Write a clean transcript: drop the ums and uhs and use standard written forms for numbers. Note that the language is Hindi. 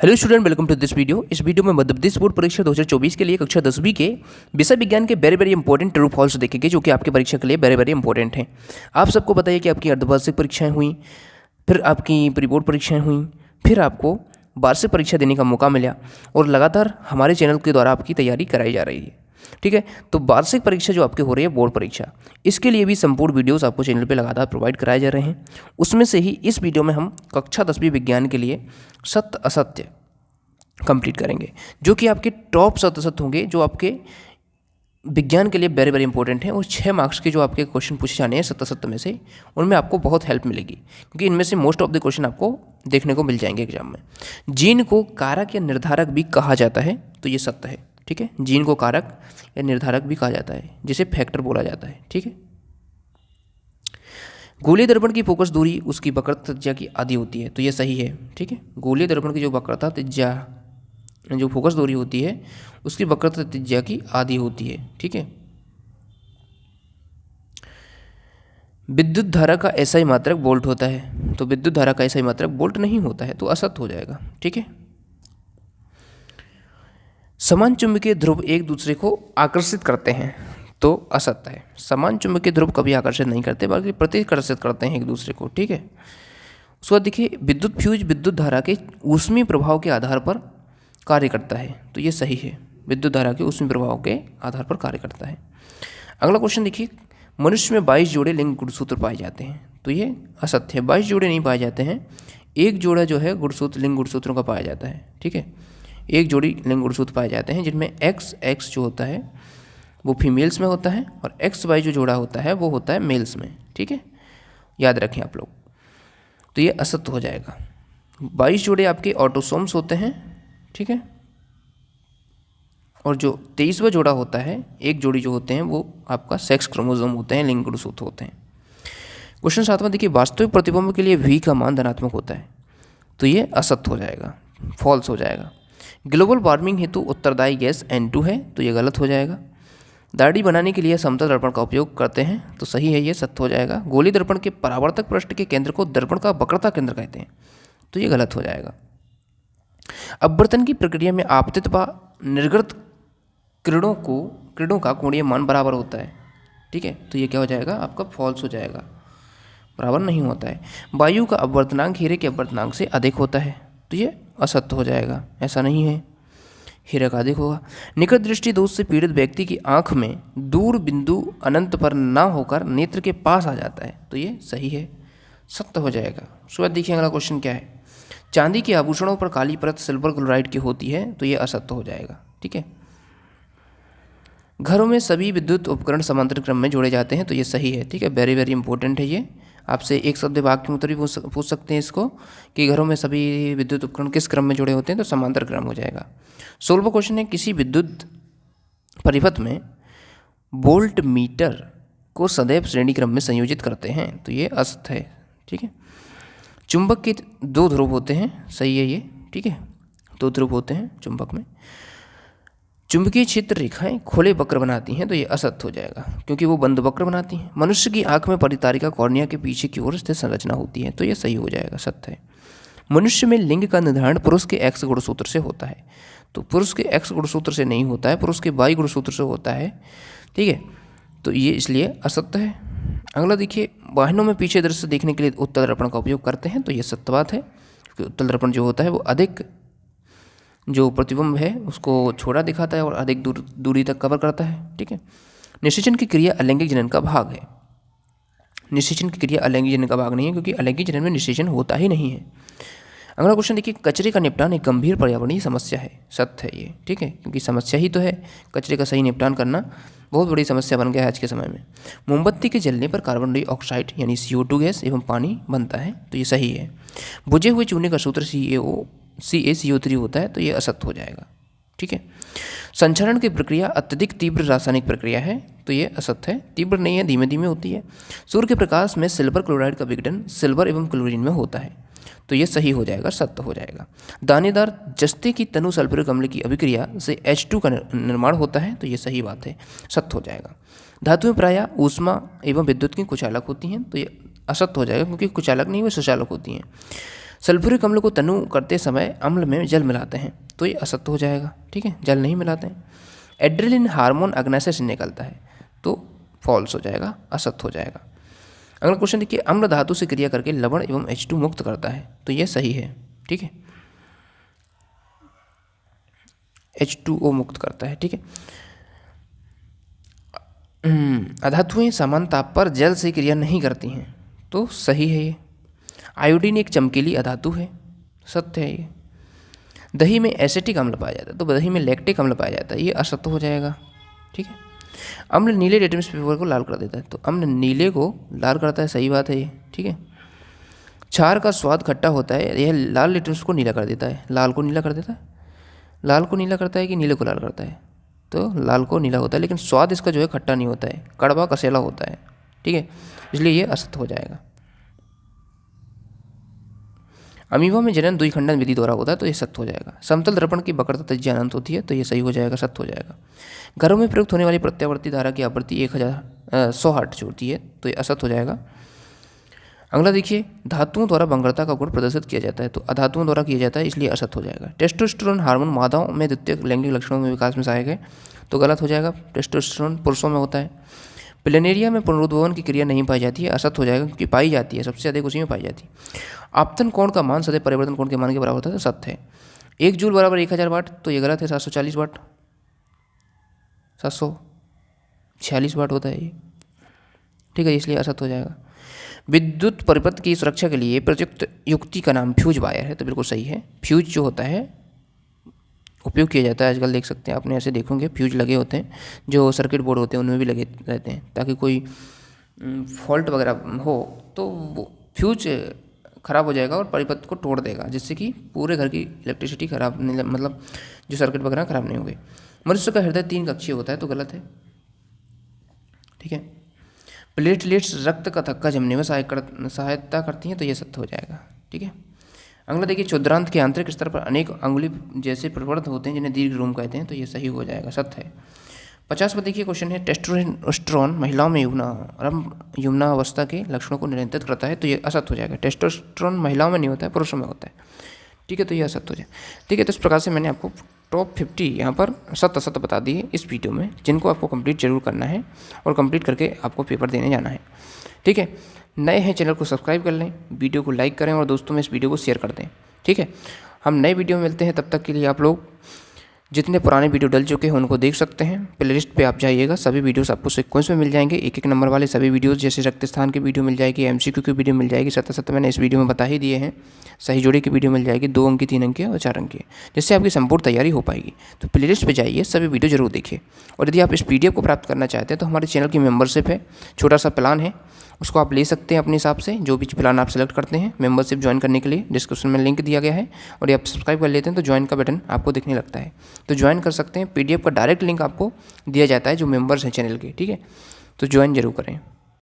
Hello student, welcome to this video. इस वीडियो में मध्य प्रदेश बोर्ड परीक्षा 2024 के लिए कक्षा 10वीं के विषय विज्ञान के वेरी इंपॉर्टेंट ट्रू फॉल्स देखेंगे, जो कि आपकी परीक्षा के लिए वेरी इंपॉर्टेंट हैं। आप सबको बताइए कि आपकी अर्धवार्षिक परीक्षाएं हुई, फिर आपकी प्री बोर्ड परीक्षाएं हुई, फिर आपको वार्षिक परीक्षा देने का मौका मिला और लगातार हमारे चैनल के द्वारा आपकी तैयारी कराई जा रही है। ठीक है, तो वार्षिक परीक्षा जो आपके हो रही है बोर्ड परीक्षा, इसके लिए भी संपूर्ण वीडियोस आपको चैनल पे लगातार प्रोवाइड कराए जा रहे हैं। उसमें से ही इस वीडियो में हम कक्षा 10वीं विज्ञान के लिए सत्य असत्य कंप्लीट करेंगे, जो कि आपके टॉप सत्य होंगे, जो आपके विज्ञान के लिए वेरी इंपॉर्टेंट हैं। और 6 मार्क्स के जो आपके क्वेश्चन पूछे जाने हैं सत्य में से, उनमें आपको बहुत हेल्प मिलेगी, क्योंकि इनमें से मोस्ट ऑफ द क्वेश्चन आपको देखने को मिल जाएंगे एग्जाम में। जीन को कारक या निर्धारक भी कहा जाता है, तो ये सत्य है। ठीक है, जीन को कारक या निर्धारक भी कहा जाता है, जिसे फैक्टर बोला जाता है। ठीक है, गोलीय दर्पण की फोकस दूरी उसकी वक्रता त्रिज्या की आधी होती है, तो ये सही है। ठीक है, गोलीय दर्पण की जो वक्रता त्रिज्या, जो फोकस दूरी होती है, उसकी वक्रता त्रिज्या की आधी होती है। ठीक है, विद्युत धारा का एसआई मात्रक वोल्ट होता है, तो विद्युत धारा का एसआई मात्रक वोल्ट नहीं होता है, तो असत्य हो जाएगा। ठीक है, समान चुंबकीय ध्रुव एक दूसरे को आकर्षित करते हैं, तो असत्य है। समान चुंबकीय ध्रुव कभी आकर्षित नहीं करते, बल्कि प्रतिकर्षित करते हैं एक दूसरे को। ठीक है, उसके बाद देखिए, विद्युत फ्यूज विद्युत धारा के ऊष्मीय प्रभाव के आधार पर कार्य करता है, तो ये सही है। विद्युत धारा के ऊष्मीय प्रभाव के आधार पर कार्य करता है। अगला क्वेश्चन देखिए, मनुष्य में 22 जोड़े लिंग गुणसूत्र पाए जाते हैं, तो ये असत्य है। 22 जोड़े नहीं पाए जाते हैं, एक जोड़ा जो है गुणसूत्र लिंग गुणसूत्रों का पाया जाता है। ठीक है, एक जोड़ी लिंग गुणसूत्र पाए जाते हैं, जिनमें एक्स जो होता है वो फीमेल्स में होता है, और XY जो जोड़ा होता है वो होता है मेल्स में। ठीक है, याद रखें आप लोग, तो ये असत्य हो जाएगा। 22 जोड़े आपके ऑटोसोम्स होते हैं। ठीक है, और जो 23वां जोड़ा होता है, एक जोड़ी जो होते हैं, वो आपका सेक्स क्रोमोसोम होते हैं, लिंग गुणसूत्र होते हैं। क्वेश्चन 7वां देखिए, वास्तविक प्रतिबिंब के लिए V का मान धनात्मक होता है, तो ये असत्य हो जाएगा, फॉल्स हो जाएगा। ग्लोबल वार्मिंग हेतु उत्तरदायी गैस N2 है, तो ये गलत हो जाएगा। दाढ़ी बनाने के लिए समतल दर्पण का उपयोग करते हैं, तो सही है, ये सत्य हो जाएगा। गोली दर्पण के परावर्तक पृष्ठ के केंद्र को दर्पण का वक्रता केंद्र कहते हैं, तो ये गलत हो जाएगा। अपवर्तन की प्रक्रिया में आपतित व निर्गत किरणों का कोणीय मान बराबर होता है। ठीक है, तो ये क्या हो जाएगा, आपका फॉल्स हो जाएगा, बराबर नहीं होता है। वायु का अपवर्तनांक हीरे के अपवर्तनांक से अधिक होता है, तो ये असत्य हो जाएगा, ऐसा नहीं है, हीरे का अधिक होगा। निकट दृष्टि दोष से पीड़ित व्यक्ति की आंख में दूर बिंदु अनंत पर ना होकर नेत्र के पास आ जाता है, तो ये सही है, सत्य हो जाएगा। उसके बाद देखिए अगला क्वेश्चन क्या है, चांदी के आभूषणों पर काली परत सिल्वर क्लोराइड की होती है, तो ये असत्य हो जाएगा। ठीक है, घरों में सभी विद्युत उपकरण समांतर क्रम में जोड़े जाते हैं, तो ये सही है। ठीक है, वेरी इंपॉर्टेंट है ये, आपसे एक शब्द वाक्य के उत्तर भी पूछ सकते हैं इसको, कि घरों में सभी विद्युत उपकरण किस क्रम में जुड़े होते हैं, तो समांतर क्रम हो जाएगा। 16वां क्वेश्चन है, किसी विद्युत परिपथ में वोल्ट मीटर को सदैव श्रेणी क्रम में संयोजित करते हैं, तो ये असत्य है। ठीक है, चुंबक के 2 ध्रुव होते हैं, सही है ये। ठीक है, 2 ध्रुव होते हैं चुंबक में। चुंबकीय क्षेत्र रेखाएं खुले वक्र बनाती हैं, तो ये असत्य हो जाएगा, क्योंकि वो बंद वक्र बनाती हैं। मनुष्य की आंख में परितारिका कॉर्निया के पीछे की ओर स्थित संरचना होती है, तो ये सही हो जाएगा, सत्य है। मनुष्य में लिंग का निर्धारण पुरुष के X गुणसूत्र से होता है, तो पुरुष के X गुणसूत्र से नहीं होता है, पुरुष के Y गुणसूत्र से होता है। ठीक है, तो ये इसलिए असत्य है। अगला देखिए, वाहनों में पीछे दृश्य देखने के लिए उत्तल दर्पण का उपयोग करते हैं, तो ये सत्य बात है, क्योंकि उत्तल दर्पण जो होता है वो अधिक जो प्रतिबिंब है उसको छोटा दिखाता है और अधिक दूरी तक कवर करता है। ठीक है, निषेचन की क्रिया अलैंगिक जनन का भाग है, निषेचन की क्रिया अलैंगिक जनन का भाग नहीं है, क्योंकि अलैंगिक जनन में निषेचन होता ही नहीं है। अगला क्वेश्चन देखिए, कचरे का निपटान एक गंभीर पर्यावरणीय समस्या है, सत्य है ये। ठीक है, क्योंकि समस्या ही तो है, कचरे का सही निपटान करना बहुत बड़ी समस्या बन गया है आज के समय में। मोमबत्ती के जलने पर कार्बन डाइऑक्साइड यानी CO2 गैस एवं पानी बनता है, तो ये सही है। बुझे हुए चूने का सूत्र CaCO3 होता है, तो ये असत्य हो जाएगा। ठीक है, संचरण की प्रक्रिया अत्यधिक तीव्र रासायनिक प्रक्रिया है, तो ये असत्य है, तीव्र नहीं है, धीमे धीमे होती है। सूर्य के प्रकाश में सिल्वर क्लोराइड का विघटन सिल्वर एवं क्लोरीन में होता है, तो ये सही हो जाएगा, सत्य हो जाएगा। दानेदार जस्ते की तनु सल्फ्यूरिक अम्ल की अभिक्रिया से H2 का निर्माण होता है, तो ये सही बात है, सत्य हो जाएगा। धातुएं प्रायः ऊष्मा एवं विद्युत की कुचालक होती हैं, तो ये असत्य हो जाएगा, क्योंकि कुचालक नहीं, वो सुचालक होती हैं। सल्फ्यूरिक अम्ल को तनु करते समय अम्ल में जल मिलाते हैं तो ये असत्य हो जाएगा, ठीक है, जल नहीं मिलाते हैं। एड्रेलिन हार्मोन अग्नाशय से निकलता है तो फॉल्स हो जाएगा, असत्य हो जाएगा। अगला क्वेश्चन देखिए, अम्ल धातु से क्रिया करके लवण एवं H2 मुक्त करता है तो ये सही है, ठीक है, H2O मुक्त करता है, ठीक है। अधातुएं समान ताप पर जल से क्रिया नहीं करती हैं तो सही है ये। आयोडीन एक चमकीली अधातु है, सत्य है ये। दही में एसिटिक अम्ल पाया जाता है तो दही में लैक्टिक अम्ल पाया जाता है, ये असत्य हो जाएगा, ठीक है। अम्ल नीले लिटमस पेपर को लाल कर देता है तो अम्ल नीले को लाल करता है, सही बात है ये, ठीक है। क्षार का स्वाद खट्टा होता है, यह लाल लिटमस को नीला कर देता है, लाल को नीला कर देता है, लाल को नीला करता है कि नीले को लाल करता है, तो लाल को नीला होता है, लेकिन स्वाद इसका जो है खट्टा नहीं होता है, कड़वा कसेला होता है, ठीक है, इसलिए ये असत्य हो जाएगा। अमीबा में जनन द्विखंडन विधि द्वारा होता है तो ये सत्य हो जाएगा। समतल दर्पण की वक्रता त्रिज्या अनंत होती है तो ये सही हो जाएगा, सत्य हो जाएगा। घरों में प्रयुक्त होने वाली प्रत्यावर्ती धारा की आवृत्ति 100 हर्ट्ज होती है तो ये असत्य हो जाएगा। अगला देखिए, धातुओं द्वारा वंक्रता का गुण प्रदर्शित किया जाता है तो अधातुओं द्वारा किया जाता है, इसलिए असत्य हो जाएगा। टेस्टोस्टेरोन हार्मोन मादाओं में द्वितीय लैंगिक लक्षणों में विकास में सहायक है तो गलत हो जाएगा, टेस्टोस्टेरोन पुरुषों में होता है। प्लेनेरिया में पुनरुद्भवन की क्रिया नहीं पाई जाती है, असत्य हो जाएगा, क्योंकि पाई जाती है, सबसे अधिक उसी में पाई जाती है। आपतन कोण का मान सदैव परिवर्तन कोण के मान के बराबर होता है तो सत्य है। 1 जूल बराबर 1000 वाट तो ये गलत है, 740 वाट 746 वाट होता है ये, ठीक है, इसलिए असत्य हो जाएगा। विद्युत परिपथ की सुरक्षा के लिए प्रयुक्त युक्ति का नाम फ्यूज वायर है तो बिल्कुल सही है। फ्यूज जो होता है उपयोग किया जाता है, आजकल देख सकते हैं, आपने ऐसे देखोगे फ्यूज लगे होते हैं, जो सर्किट बोर्ड होते हैं उनमें भी लगे रहते हैं, ताकि कोई फॉल्ट वगैरह हो तो वो फ्यूज ख़राब हो जाएगा और परिपथ को तोड़ देगा, जिससे कि पूरे घर की इलेक्ट्रिसिटी खराब नहीं, मतलब जो सर्किट वगैरह खराब नहीं होंगे। मनुष्य का हृदय 3 कक्षीय होता है तो गलत है, ठीक है। प्लेटलेट्स रक्त का थक्का जमने में सहायता करती हैं तो ये सत्य हो जाएगा, ठीक है। अगला देखिए, क्षुद्रांत के आंतरिक स्तर पर अनेक अंगुली जैसे प्रवर्त होते हैं जिन्हें दीर्घ रोम कहते हैं तो ये सही हो जाएगा, सत्य है। 50 पर देखिए क्वेश्चन है, टेस्टोस्टेरोन महिलाओं में यौवनावस्था के लक्षणों को नियंत्रित करता है तो ये असत्य हो जाएगा। टेस्टोस्टेरोन महिलाओं में नहीं होता है, पुरुषों में होता है, ठीक है, तो ये असत्य हो जाए, ठीक है। तो इस प्रकार से मैंने आपको टॉप 50 यहाँ पर सत्य असत्य बता दिए इस वीडियो में, जिनको आपको कंप्लीट जरूर करना है और कंप्लीट करके आपको पेपर देने जाना है, ठीक है। नए हैं चैनल को सब्सक्राइब कर लें, वीडियो को लाइक करें और दोस्तों में इस वीडियो को शेयर कर दें, ठीक है। हम नए वीडियो में मिलते हैं, तब तक के लिए आप लोग जितने पुराने वीडियो डल चुके हैं उनको देख सकते हैं, प्लेलिस्ट पे आप जाइएगा, सभी वीडियोस आपको सीक्वेंस में मिल जाएंगे, 1-1 नंबर वाले सभी वीडियोस, जैसे रक्त स्थान की वीडियो मिल जाएगी, MCQ की वीडियो मिल जाएगी, सत्य मैंने इस वीडियो में बता ही दिए हैं, सही जोड़ी की वीडियो मिल जाएगी, 2 अंक की, 3 अंक की और 4 अंक की, जिससे आपकी संपूर्ण तैयारी हो पाएगी। तो प्लेलिस्ट पर जाइए, सभी वीडियो जरूर देखिए। और यदि आप इस PDF को प्राप्त करना चाहते हैं तो हमारे चैनल की मेम्बरशिप है, छोटा सा प्लान है, उसको आप ले सकते हैं अपने हिसाब से, जो भी प्लान आप सेलेक्ट करते हैं। मेंबरशिप ज्वाइन करने के लिए डिस्क्रिप्शन में लिंक दिया गया है, और ये आप सब्सक्राइब कर लेते हैं तो ज्वाइन का बटन आपको दिखने लगता है, तो ज्वाइन कर सकते हैं। PDF का डायरेक्ट लिंक आपको दिया जाता है जो मेंबर्स हैं चैनल के, ठीक है, तो ज्वाइन जरूर करें।